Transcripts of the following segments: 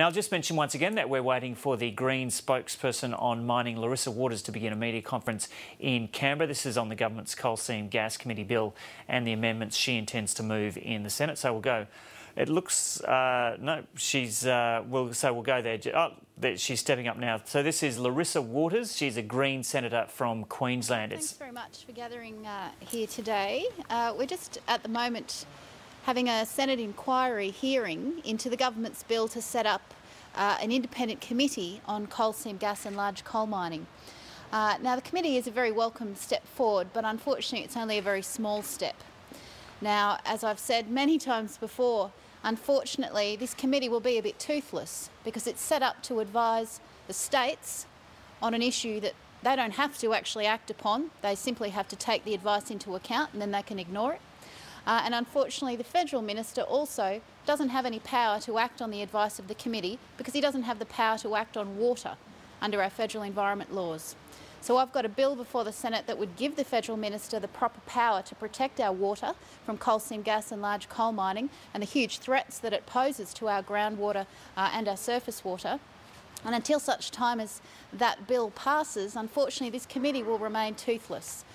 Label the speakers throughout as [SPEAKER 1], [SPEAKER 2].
[SPEAKER 1] Now, I'll just mention once again that we're waiting for the Green spokesperson on mining, Larissa Waters, to begin a media conference in Canberra. This is on the government's Coal Seam Gas Committee bill and the amendments she intends to move in the Senate. So we'll go. It looks no, we'll go there. Oh, she's stepping up now. So this is Larissa Waters. She's a Green senator from Queensland.
[SPEAKER 2] Thanks very much for gathering here today. We're just at the moment having a Senate inquiry hearing into the government's bill to set up an independent committee on coal seam gas and large coal mining. Now, the committee is a very welcome step forward, but unfortunately it's only a very small step. Now, as I've said many times before, unfortunately this committee will be a bit toothless because it's set up to advise the states on an issue that they don't have to actually act upon. They simply have to take the advice into account and then they can ignore it. And unfortunately the federal minister also doesn't have any power to act on the advice of the committee because he doesn't have the power to act on water under our federal environment laws. So I've got a bill before the Senate that would give the federal minister the proper power to protect our water from coal seam gas and large coal mining and the huge threats that it poses to our groundwater and our surface water. And until such time as that bill passes, unfortunately this committee will remain toothless.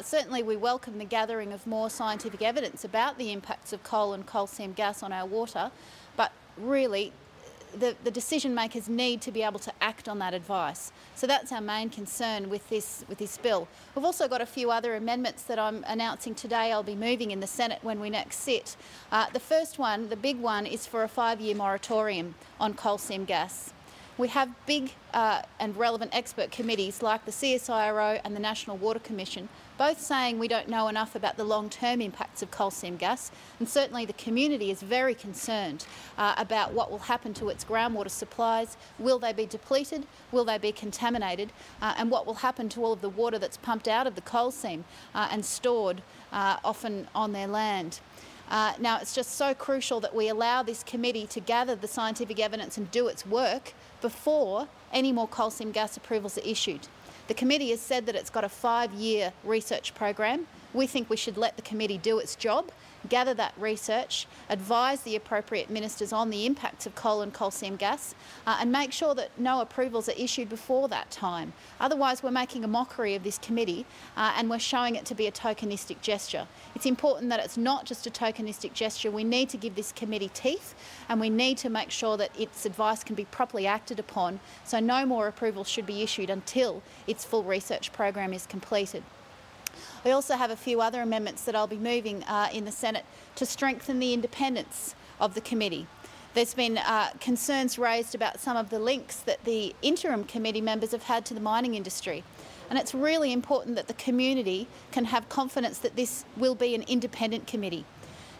[SPEAKER 2] Certainly we welcome the gathering of more scientific evidence about the impacts of coal and coal seam gas on our water, but really the decision makers need to be able to act on that advice. So that's our main concern with this bill. We've also got a few other amendments that I'm announcing today I'll be moving in the Senate when we next sit. The first one, the big one, is for a 5-year moratorium on coal seam gas. We have big and relevant expert committees like the CSIRO and the National Water Commission, both saying we don't know enough about the long-term impacts of coal seam gas, and certainly the community is very concerned about what will happen to its groundwater supplies. Will they be depleted? Will they be contaminated? And what will happen to all of the water that's pumped out of the coal seam and stored often on their land? Now, it's just so crucial that we allow this committee to gather the scientific evidence and do its work before any more coal seam gas approvals are issued. The committee has said that it's got a 5-year research program. We think we should let the committee do its job, gather that research, advise the appropriate ministers on the impacts of coal and coal seam gas, and make sure that no approvals are issued before that time. Otherwise, we're making a mockery of this committee and we're showing it to be a tokenistic gesture. It's important that it's not just a tokenistic gesture. We need to give this committee teeth and we need to make sure that its advice can be properly acted upon, so no more approvals should be issued until its full research program is completed. We also have a few other amendments that I'll be moving in the Senate to strengthen the independence of the committee. There's been concerns raised about some of the links that the interim committee members have had to the mining industry. And it's really important that the community can have confidence that this will be an independent committee.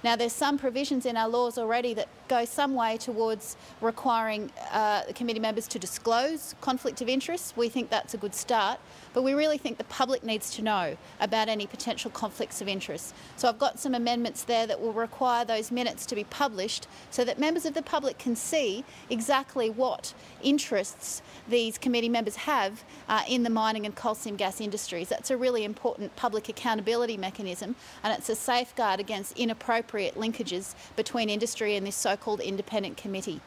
[SPEAKER 2] Now, there's some provisions in our laws already that go some way towards requiring the committee members to disclose conflict of interest. We think that's a good start, but we really think the public needs to know about any potential conflicts of interest. So I've got some amendments there that will require those minutes to be published so that members of the public can see exactly what interests these committee members have in the mining and coal seam gas industries. That's a really important public accountability mechanism, and it's a safeguard against inappropriate linkages between industry and this so-called independent committee.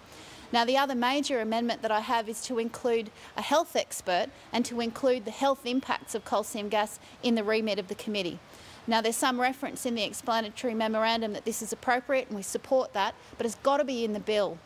[SPEAKER 2] Now, the other major amendment that I have is to include a health expert and to include the health impacts of coal seam gas in the remit of the committee. Now, there's some reference in the explanatory memorandum that this is appropriate and we support that, but it's got to be in the bill.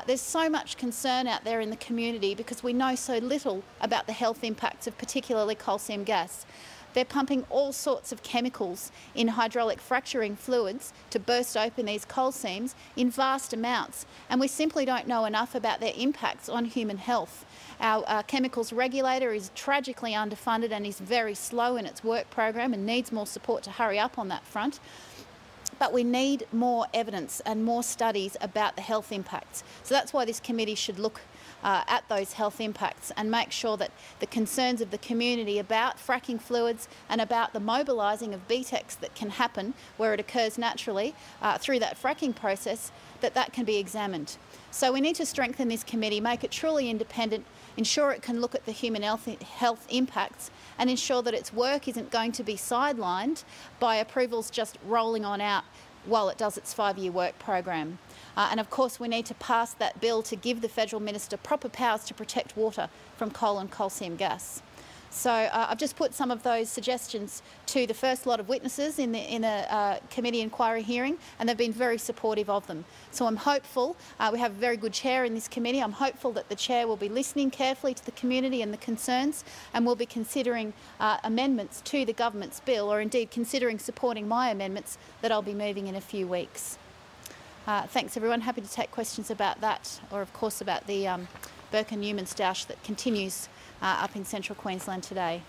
[SPEAKER 2] There's so much concern out there in the community because we know so little about the health impacts of particularly coal seam gas. They're pumping all sorts of chemicals in hydraulic fracturing fluids to burst open these coal seams in vast amounts, and we simply don't know enough about their impacts on human health. Our chemicals regulator is tragically underfunded and is very slow in its work program and needs more support to hurry up on that front. But we need more evidence and more studies about the health impacts. So that's why this committee should look at those health impacts and make sure that the concerns of the community about fracking fluids and about the mobilising of BTEX that can happen where it occurs naturally through that fracking process, that can be examined. So we need to strengthen this committee, make it truly independent, ensure it can look at the human health impacts and ensure that its work isn't going to be sidelined by approvals just rolling on out while it does its 5-year work program. And of course we need to pass that bill to give the Federal Minister proper powers to protect water from coal and coal seam gas. So I've just put some of those suggestions to the first lot of witnesses in a committee inquiry hearing, and they've been very supportive of them. So I'm hopeful, we have a very good chair in this committee, I'm hopeful that the chair will be listening carefully to the community and the concerns, and will be considering amendments to the government's bill, or indeed considering supporting my amendments that I'll be moving in a few weeks. Thanks everyone, happy to take questions about that, or of course about the Burke and Newman stoush that continues up in central Queensland today.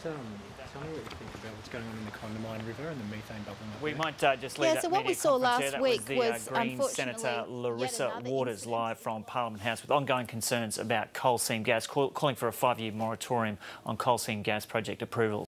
[SPEAKER 3] Tell me what you think about what's going on in the Condamine River and the methane bubbling up
[SPEAKER 1] We
[SPEAKER 3] there.
[SPEAKER 1] might just leave that
[SPEAKER 2] so what we
[SPEAKER 1] media
[SPEAKER 2] saw
[SPEAKER 1] conference
[SPEAKER 2] last
[SPEAKER 1] there.
[SPEAKER 2] week
[SPEAKER 1] That
[SPEAKER 2] was
[SPEAKER 1] the Green
[SPEAKER 2] unfortunately
[SPEAKER 1] Senator Larissa
[SPEAKER 2] yet another
[SPEAKER 1] Waters
[SPEAKER 2] incident.
[SPEAKER 1] live from Parliament House with ongoing concerns about coal seam gas, calling for a 5-year moratorium on coal seam gas project approval.